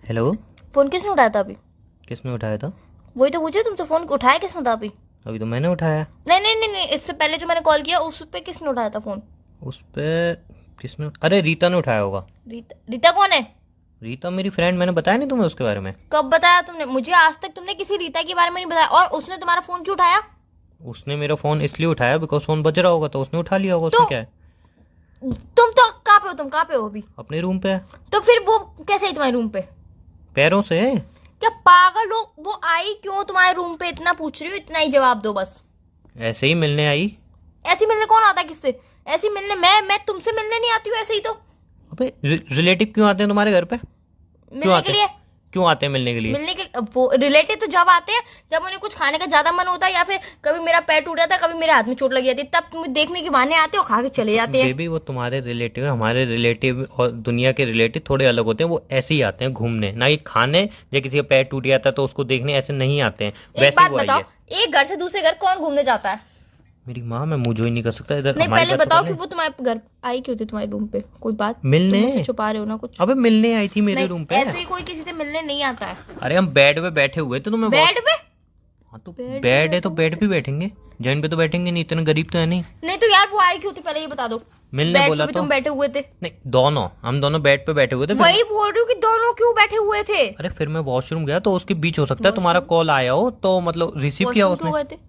Hello. Phone किसने उठाया था अभी? किसने उठाया था? वही तो पूछे तुमसे, फोन उठाया किसने था अभी? अभी तो मैंने उठाया। नहीं नहीं नहीं नहीं, इससे पहले जो मैंने कॉल किया उस पे किसने उठाया था फोन? उस पे किसने? अरे रीता ने उठाया होगा। रीता? रीता कौन है? रीता मेरी फ्रेंड, मैंने बताया नहीं तुम्हें उसके बारे में? कब बताया तुमने मुझे? आज तक तुमने किसी रीता के बारे में नहीं बताया। और उसने तुम्हारा फोन क्यों उठाया? उसने मेरा फोन इसलिए उठाया बिकॉज फोन बज रहा होगा तो उसने उठा लिया होगा। तो उसमें क्या है? तुम तो कहाँ पे हो? तुम कहाँ पे हो अभी? अपने रूम पे है। तो फिर वो कैसे आई तुम्हारे रूम पे? पैरों से। क्या पागल हो? वो आई क्यों तुम्हारे रूम पे? इतना पूछ रही हो, इतना ही जवाब दो बस। ऐसे ही मिलने आई। ऐसी मिलने कौन आता है किससे? ऐसी मिलने मैं तुमसे मिलने नहीं आती हूँ ऐसे ही तो। अबे रिलेटिव क्यों आते हैं तुम्हारे घर पे? क्यों मिलने आते के हैं? लिए? क्यों आते हैं मिलने के लिए? मिलने के वो रिलेटिव तो जब आते हैं जब उन्हें कुछ खाने का ज्यादा मन होता है, या फिर कभी मेरा पैर टूट जाता है, कभी मेरे हाथ में चोट लग जाती है, तब मुझे देखने के बहाने आते हो, खा के चले जाते हैं। बेबी वो तुम्हारे रिलेटिव है, हमारे रिलेटिव और दुनिया के रिलेटिव थोड़े अलग होते हैं। वो ऐसे ही आते हैं घूमने, ना कि खाने। या किसी का पैर टूट जाता है तो उसको देखने ऐसे नहीं आते हैं। एक वैसे बात वो आई बताओ, है। एक घर से दूसरे घर कौन घूमने जाता है? मेरी माँ, मैं मुझे ही नहीं कर सकता इधर। नहीं, हमारे पहले घर तो बताओ कर कि ले। वो तुम्हारे घर आई क्यों थी तुम्हारे रूम पे? कोई बात मिलने। तुम मुझसे छुपा रहे हो ना कुछ? अबे मिलने आई थी मेरे नहीं, रूम पे। ऐसे ही कोई किसी से मिलने नहीं आता है। अरे हम बेड पे बैठे हुए थे तो मैं बेड पे? हाँ तो बेड पे बेड है तो बैठो। बेड पे बैठेंगे। जमीन पे तो बैठेंगे नहीं, इतने गरीब तो है नहीं। नहीं तो यार वो आई क्यों थी पहले ये बता दो। मिलने बेड बोला पे भी तो। तुम बैठे हुए थे। नहीं, दोनों हम दोनों बेड पे बैठे हुए थे। वही बोल रही हूँ कि दोनों क्यों बैठे हुए थे? अरे फिर मैं वॉशरूम गया तो उसके बीच हो सकता है तुम्हारा कॉल आया हो तो मतलब रिसीव किया वॉशरूम क्यों उसने। गए थे?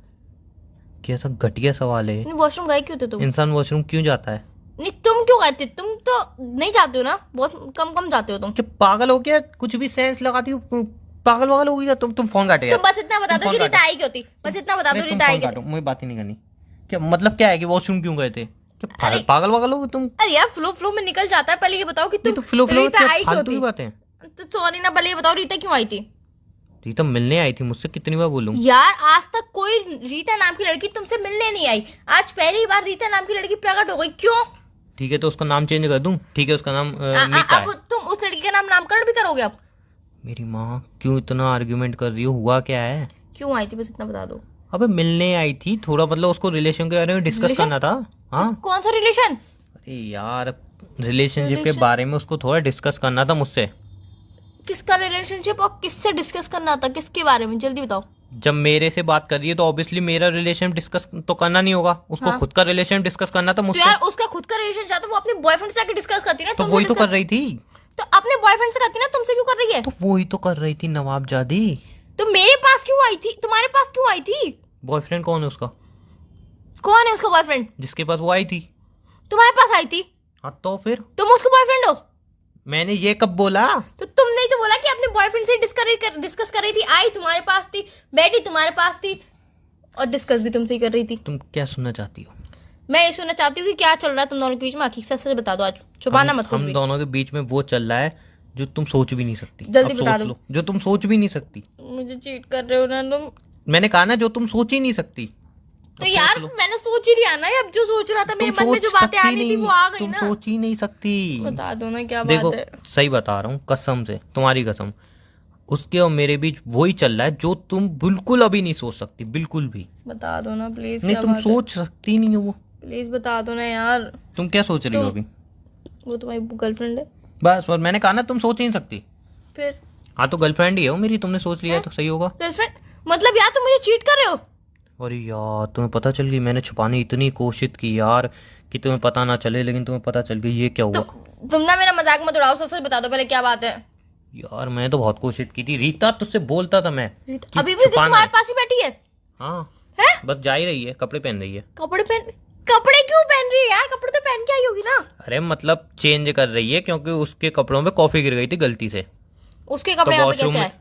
कैसा घटिया सवाल है। नहीं, वॉशरूम गए क्यों थे तुम? इंसान वॉशरूम क्यों जाता है? नहीं, तुम क्यों गए थे? तुम तो नहीं जाते हो ना, बहुत कम कम जाते हो तुम। क्या पागल हो क्या? कुछ भी सेंस लगाती हो? पागल वागल हो गई क्या? तुम फोन काटे यार। तुम बस इतना बता तुम दो फोन कि रीता काटो। आई क्यों थी। बस इतना बता दो नहीं, तुम रीता आई फोन क्यों काटो, थी। मुझे बात ही नहीं करनी। क्या मतलब क्या है कि वॉशरूम क्यों गए थे? क्या अरे पागल वागल हो तुम? अरे यार, फ्लो फ्लो में निकल जाता है। पहले ये बताओ कि नहीं तुम तो फ्लो फ्लो रीता आई क्यों फालतू की थी? बातें। तो सॉरी ना, पहले ये बताओ रीता क्यों आई थी? रीता मिलने आई थी मुझसे, कितनी बार बोलूं? यार आज तक कोई रीता नाम की लड़की तुमसे मिलने नहीं आई। आज पहली बार रीता नाम की लड़की प्रकट हो गई। क्यों? ठीक है तो उसका नाम चेंज कर दूं? ठीक है उसका नाम मीता अब है। तुम उस लड़की का नामकरण भी करोगे अब? मेरी माँ, क्यों इतना आर्ग्यूमेंट कर रही हो? हुआ क्या है? क्यों आई थी बस इतना बता दो। अबे मिलने आई थी, थोड़ा मतलब उसको रिलेशन के बारे में डिस्कस Relation? करना था। हाँ। कौन सा रिलेशन? अरे यार, रिलेशनशिप के Relation? बारे में उसको थोड़ा डिस्कस करना था मुझसे। किसका रिलेशनशिप और किससे डिस्कस करना था? किसके बारे में जल्दी बताओ। जब मेरे से बात कर रही है तो ऑब्वियसली मेरा रिलेशन डिस्कस तो करना नहीं होगा, उसको हाँ। खुद का रिलेशन डिस्कस करना था तो मुझसे। यार उसका खुद का रिलेशन चाहता, वो अपने बॉयफ्रेंड से आके डिस्कस करती है ना। तो तुमसे वही तो discuss- कर रही थी। तो अपने बॉयफ्रेंड से करती ना, तुमसे क्यों कर रही है? तो वही तो कर रही थी नवाबजादी। तो मेरे पास क्यों आई थी? तुम्हारे पास क्यों आई थी? बॉयफ्रेंड कौन है उसका? कौन है उसका बॉयफ्रेंड? जिसके पास वो आई थी। तुम्हारे पास आई थी? हाँ तो फिर तुम उसका बॉयफ्रेंड हो? मैंने ये कब बोला? तो तुमने ही तो बोला कि अपने बॉयफ्रेंड से डिस्कस कर रही थी। आई तुम्हारे पास थी, बैठी तुम्हारे पास थी, और डिस्कस भी तुमसे ही कर रही थी। तुम क्या सुनना चाहती हो? मैं ये सुनना चाहती हूँ कि क्या चल रहा है तुम दोनों के बीच में। हकीकत से बता दो, आज छुपाना मत कुछ हम भी। दोनों के बीच में वो चल रहा है जो तुम सोच भी नहीं सकती। जल्दी अब बता सोच दो। लो जो तुम सोच भी नहीं सकती। मुझे चीट कर रहे हो ना तुम? मैंने कहा ना जो तुम सोच ही नहीं सकती। तो यार मैंने सोच ही लिया ना। अब जो सोच रहा था मेरे मन में, जो बातें आ रही थी वो आ गई तुम ना। सोच ही नहीं सकती। बता दो ना क्या देखो बात है। सही बता रहा हूँ कसम से, तुम्हारी कसम। उसके और मेरे बीच वही चल रहा है जो तुम बिल्कुल अभी नहीं सोच सकती, बिल्कुल भी बता दो ना प्लीज। नहीं। क्या तुम बात है? सोच सकती नहीं हो वो। प्लीज बता दो ना यार। तुम क्या सोच रही हो अभी? वो तुम्हारी गर्लफ्रेंड है? बस, और मैंने कहा ना तुम सोच ही नहीं सकती। फिर हाँ तो गर्लफ्रेंड ही है वो मेरी, तुमने सोच लिया है तो सही होगा। गर्लफ्रेंड मतलब यार तुम मुझे चीट कर रहे हो? अरे यार तुम्हें पता चल गई। मैंने छुपाने इतनी कोशिश की यार कि तुम्हें पता ना चले, लेकिन तुम्हें पता चल गई। ये क्या हुआ? तुम ना मेरा मजाक मत उड़ाओ। सच सच बता दो पहले क्या बात है। यार मैं तो बहुत कोशिश की थी रीता, तुझसे बोलता था मैं कि अभी भी छुपाना तुम्हारे है। पास ही बैठी है? हाँ हैं? बस जा ही रही है, कपड़े पहन रही है। कपड़े क्यों पहन रही है यार? कपड़े तो पहन के आई होगी ना। अरे मतलब चेंज कर रही है क्योंकि उसके कपड़ों में कॉफी गिर गई थी गलती से। उसके तो कपड़े यहाँ पे वॉशरूम कैसे में आए?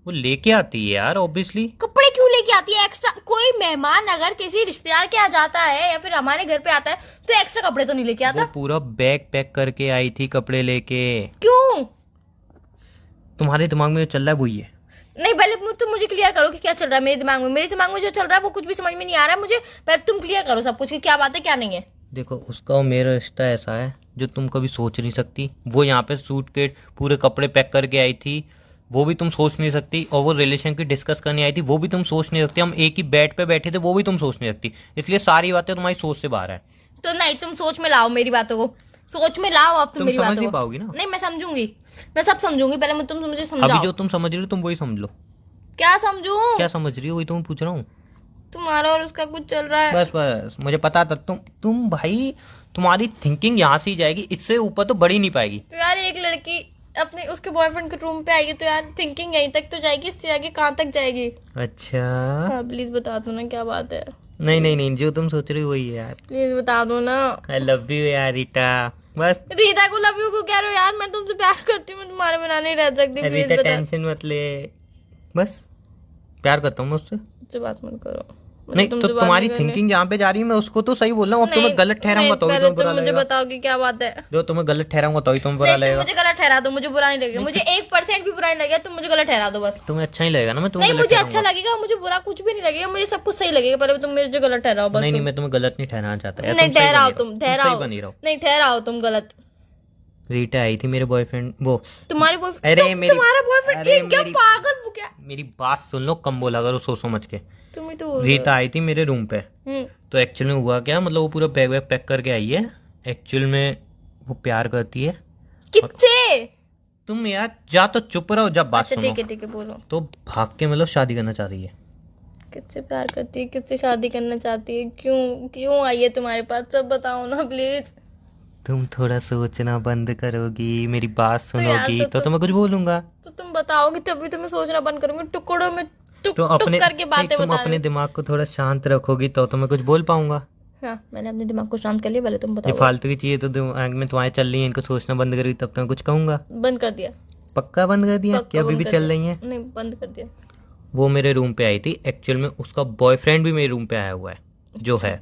वो लेके आती है यार ऑब्वियसली। कपड़े क्यों लेके आती है एक्स्ट्रा? कोई मेहमान अगर किसी रिश्तेदार के यहाँ जाता है या फिर हमारे घर पे आता है तो एक्स्ट्रा कपड़े तो नहीं लेके आता? वो पूरा बैग पैक करके आई थी कपड़े लेके। क्यों? तुम्हारे दिमाग में जो चल रहा है वही है। नहीं, पहले तुम मुझे क्लियर करो कि क्या चल रहा है मेरे दिमाग में। मेरे दिमाग में जो चल रहा है वो कुछ भी समझ में नहीं आ रहा है मुझे। पहले तुम क्लियर करो सब कुछ कि क्या बात है क्या नहीं है। देखो उसका और मेरा रिश्ता ऐसा है जो तुम कभी सोच नहीं सकती। वो यहाँ पे सूट के पूरे कपड़े पैक करके आई थी, वो भी तुम सोच नहीं सकती। और वो रिलेशन की डिस्कस करने आई थी, वो भी तुम सोच नहीं सकती। हम एक ही बेड पे बैठे थे, वो भी तुम सोच नहीं सकती। इसलिए सारी बातें तुम्हारी सोच से बाहर है। तो नहीं, तुम सोच में लाओ मेरी बातों को। सोच में लाओ अब तुम तुम मेरी समझ बातों नहीं को। पाओगी ना। नहीं मैं समझूंगी, मैं सब समझूंगी, पहले तुम मुझे अभी समझाओ। जो तुम समझ रही हो तुम वही समझ लो। क्या समझूं? क्या समझ रही हो वही तो मैं पूछ रहा हूँ। तुम्हारा और उसका कुछ चल रहा है। बस बस मुझे पता था तुम भाई, तुम्हारी थिंकिंग यहाँ से ही जाएगी, इससे ऊपर तो बढ़ ही नहीं पाएगी। तो यार एक लड़की अपने उसके बॉयफ्रेंड के रूम पे आएगी तो यार थिंकिंग यहीं तक तो जाएगी, इससे आगे कहाँ तक जाएगी? अच्छा। हाँ प्लीज बता दो ना क्या बात है। नहीं नहीं नहीं, जो तुम सोच रही हो वही है यार। प्लीज बता दो ना। आई लव यू यार रीटा। बस रीता को लव यू को कह रहे हो यार, मैं तुमसे प्यार करती हूँ, मैं तुम्हारे बिना नहीं रह सकती, प्लीज रीटा बता। टेंशन मत ले, बस प्यार करता हूँ मैं उससे। मुझसे बात मत करो। नहीं तो तुमसे बात तुम्हारी नहीं करनी। थिंकिंग जहाँ पे जा रही है मैं उसको तो सही बोल रहा हूँ। अब तुम्हें गलत ठहरा नहीं, मत होगी, पहले तुम्हें बुरा तुम मुझे लगेगा। बताओ कि क्या बात है। जो तुम्हें गलत ठहरा मत होगी, तुम्हें बुरा नहीं तुम लगेगा। मुझे गलत ठहरा दो, मुझे बुरा नहीं लगेगा, मुझे 1% भी बुरा नहीं लगेगा, तुम मुझे गलत ठहरा दो बस। तुम्हें अच्छा ही लगेगा ना मैं तुम्हें नहीं गलत मुझे अच्छा ठहराऊंगा। लगेगा, मुझे बुरा कुछ भी नहीं लगेगा, मुझे सब कुछ सही लगेगा, पहले तुम मुझे गलत ठहराओ बस। नहीं नहीं, तुम मैं तुम्हें गलत नहीं ठहराना चाहता यार, नहीं तुम सही ठहराओ, बनी रहो, तुम सही ठहराओ, बनी रहो। नहीं ठहराओ तुम गलत। रीटा आई थी मेरे बॉयफ्रेंड वो। तुम्हारे बॉयफ्रेंड, अरे मेरी, तुम्हारा बॉयफ्रेंड अरे क्या मेरी, पागल हो क्या? मेरी बात सुन लो, कम बोला करो सोच समझ के। तुम ही तो बोल रहे हो। रीता आई थी मेरे रूम पे, तो एक्चुअल में हुआ क्या, मतलब वो पूरा बैग वैग पैक करके आई है। एक्चुअल में वो प्यार करती है। किससे? तुम यार जा तो चुप रहो, जब बात अच्छा सुनो ठीक है बोलो। तो भाग के मतलब शादी करना चाह रही है। किससे प्यार करती है, किससे शादी करना चाहती है, क्यों क्यों आई है तुम्हारे पास, सब बताओ ना प्लीज। तुम थोड़ा सोचना बंद करोगी, मेरी बात यार सुनोगी तो मैं कुछ बोलूंगा। तो तुम बताओगे तभी तो मैं सोचना बंद करूंगी, टुकड़ों में टुक तो टुक अपने करके बातें तुम बता अपने रहे दिमाग को थोड़ा शांत रखोगी तो मैं कुछ बोल पाऊंगा। हो। हाँ मैंने अपने दिमाग को शांत कर लिया, पहले तुम ये बताओ। फालतू की चीजें तो दिमाग में तुम्हारे चल रही है, इनको सोचना बंद करोगी तब तो मैं कुछ कहूंगा। बंद कर दिया। पक्का बंद कर दिया पक्का कि अभी बंद भी कर चल दिया। रही है? नहीं बंद कर दिया। वो मेरे रूम पे आई थी, एक्चुअल में उसका बॉयफ्रेंड भी मेरे रूम पे आया हुआ है जो है।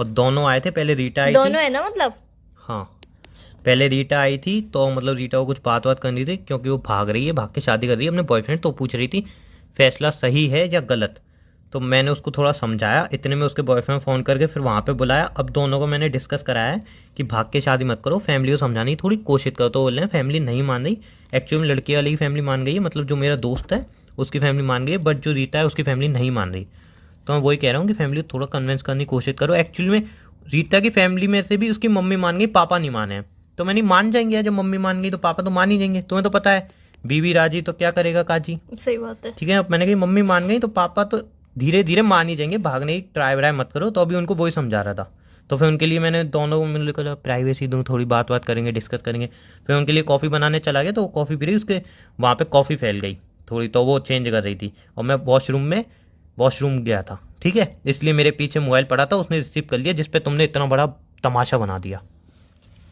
और दोनों आए थे, पहले रीटा आई थी। दोनों है ना मतलब? हाँ पहले रीटा आई थी, तो मतलब रीटा को कुछ बात करनी थी क्योंकि वो भाग रही है, भाग के शादी कर रही है अपने बॉयफ्रेंड, तो पूछ रही थी फैसला सही है या गलत। तो मैंने उसको थोड़ा समझाया, इतने में उसके बॉयफ्रेंड फ़ोन करके फिर वहाँ पे बुलाया। अब दोनों को मैंने डिस्कस कराया है कि भाग के शादी मत करो, फैमिली को समझाने की थोड़ी कोशिश करो। तो बोल रहे हैं फैमिली नहीं मान रही। एक्चुअली में लड़की वाली की फैमिली मान गई है, मतलब जो मेरा दोस्त है उसकी फैमिली मान गई है, बट जो रीता है उसकी फैमिली नहीं मान रही। तो मैं वही कह रहा हूँ कि फैमिली को थोड़ा कन्विंस करने की कोशिश करो। एक्चुअली में रीता की फैमिली में से भी उसकी मम्मी मान गई, पापा नहीं माने हैं। तो मैंने मान जाएंगे, जब मम्मी मान गई तो पापा तो मान ही जाएंगे। तुम्हें तो पता है बीवी राजी तो क्या करेगा काजी। सही बात है। ठीक है, अब मैंने कही मम्मी मान गई तो पापा तो धीरे धीरे मान ही जाएंगे, भागने की ट्राई व्राई मत करो। तो अभी उनको वही समझा रहा था। तो फिर उनके लिए मैंने दोनों को मिलकर प्राइवेसी दूँ, थोड़ी बात करेंगे, डिस्कस करेंगे। फिर उनके लिए कॉफ़ी बनाने चला गया, तो वो कॉफ़ी पी रही, उसके वहाँ पे कॉफ़ी फैल गई थोड़ी, तो वो चेंज कर रही थी और मैं वॉशरूम गया था। ठीक है, इसलिए मेरे पीछे मोबाइल पड़ा था, उसने रिसीव कर लिया, जिसपे तुमने इतना बड़ा तमाशा बना दिया।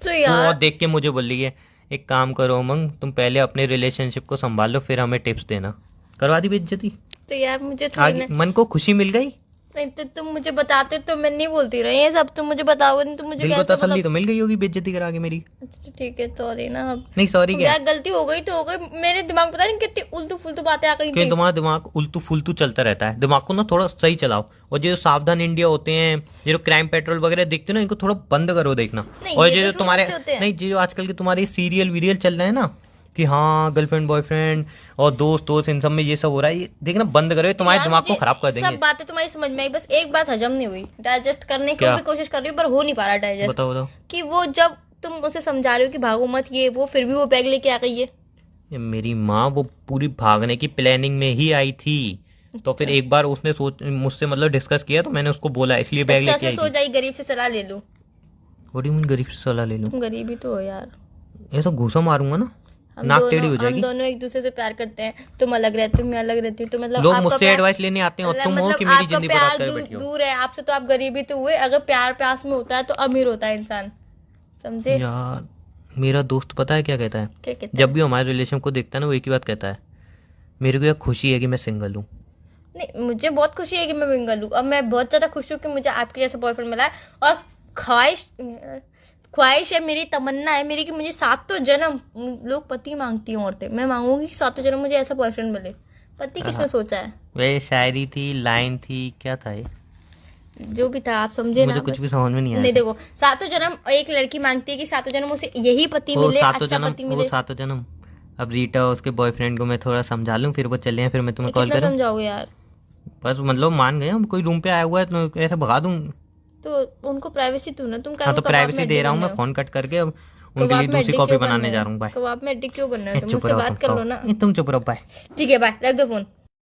तो वो यार देख के मुझे बोल रही है एक काम करो उमंग, तुम पहले अपने रिलेशनशिप को संभाल लो, फिर हमें टिप्स देना। करवा दी बेइज्जती। तो यार मुझे थोड़ी आगे ना, मन को खुशी मिल गई, नहीं तो तुम मुझे बताते तो मैं नहीं बोलती रही ये सब, तुम मुझे बताओगे नहीं तो मुझे दिल को कैसे तसल्ली तो मिल गई होगी बेइज्जती करा के मेरी। अच्छा ठीक है सॉरी ना। अब नहीं सॉरी क्या, यार गलती हो गई तो हो गई, मेरे दिमाग में पता नहीं कितनी उल्टू फुल्टू बातें आ गई क्यों थी। तुम्हारा दिमाग उल्टू फुलतू चलता रहता है। दिमाग को ना थोड़ा सही चलाओ। और जो सावधान इंडिया होते हैं, ये जो क्राइम पेट्रोल वगैरह देखते हो ना, इनको थोड़ा बंद करो देखना। नहीं, और ये ये तो जो थोड़े तुम्हारे अच्छे होते हैं। नहीं, जो आजकल के तुम्हारे सीरियल वीरियल चल रहे हैं ना कि हाँ गर्लफ्रेंड बॉयफ्रेंड और दोस्त इन सब में ये सब हो रहा है, ये देखना बंद करो, ये तुम्हारे यार दिमाग को मुझे खराब कर सब देंगे। बातें तुम्हारी समझ में आई, बस एक बात हजम नहीं हुई, डाइजेस्ट करने की क्या? भी कोशिश कर रही हूँ पर हो नहीं पा रहा डाइजेस्ट। बताओ बताओ। कि वो जब तुम उसे समझा रहे हो कि भागो मत, ये वो फिर भी वो बैग लेके आ गई है। ये मेरी माँ वो पूरी भागने की प्लानिंग में ही आई थी। तो फिर एक बार उसने मुझसे मतलब डिस्कस किया, तो मैंने उसको बोला, इसलिए बैग अच्छा लेके से आई सो थी। जाई, गरीब से सलाह ले लूं? व्हाट डू यू मीन गरीब से सलाह ले लूं? तुम गरीब ही तो हो यार। ऐसा घूसा मारूंगा ना, नाक टेढ़ी हो हम जाएगी। दोनों एक दूसरे से प्यार करते हैं, तुम अलग रहती हो मैं अलग रहती हूँ, तो मतलब लोग आपका मुझसे प्यार- एडवाइस लेने आते हैं और तुम हो मतलब कि मेरी आपका जिंदगी प्यार बर्बाद कर बैठी हो। दूर है आपसे, तो आप गरीब ही तो हुए। अगर प्यार प्यास में होता है तो अमीर होता है इंसान, समझे? यार मेरा दोस्त पता है क्या कहता है, क्या कहते जब भी हमारे रिलेशन को देखता है ना, वो एक ही बात कहता है, मेरे को यार खुशी है कि मैं सिंगल हूँ। नहीं मुझे बहुत खुशी है कि मैं सिंगल हूँ, अब मैं बहुत ज्यादा खुश हूँ कि मुझे आपके जैसा बॉयफ्रेंड मिला है। और ख्वाहिश है मेरी, तमन्ना है मेरी कि मुझे सातों जन्म, लोग पति मांगती हैं औरतें, मैं मांगूंगी कि सातों जन्म मुझे ऐसा बॉयफ्रेंड मिले। पति किसने सोचा है? वे शायरी थी, लाइन थी, क्या था ये, जो भी था आप समझे ना। मुझे कुछ बस। भी समझ में नहीं नहीं आया। देखो, सातों जन्म एक लड़की मांगती है कि सातों जन्म उसे यही पति वो मिले, सातों अच्छा जन्म, पति वो मिले। सातों जन्म। अब रीटा और उसके बॉयफ्रेंड को मैं थोड़ा समझा लूं, फिर वो चले हैं, फिर मैं तुम्हें कॉल कितना करूं। समझाओगे यार? बस मतलब मान गए, हम कोई रूम पे आया हुआ है तो ऐसे भगा दूं। तो उनको प्राइवेसी दो ना, तुम हाँ तो कब प्राइवेसी में दे अड्डे रहा हूँ बन मैं, रहे हो? फोन कट करके। अब उनके लिए कबाब में दूसरी हड्डी कॉफी क्यों बनाने बनना जा है? रहा हूँ। बाय। कबाब में हड्डी क्यों बनना है? तो चुप मुझसे रहो बात कर लो ना। तुम चुप रहो। बाय। ठीक है, बाय, रख दो फोन।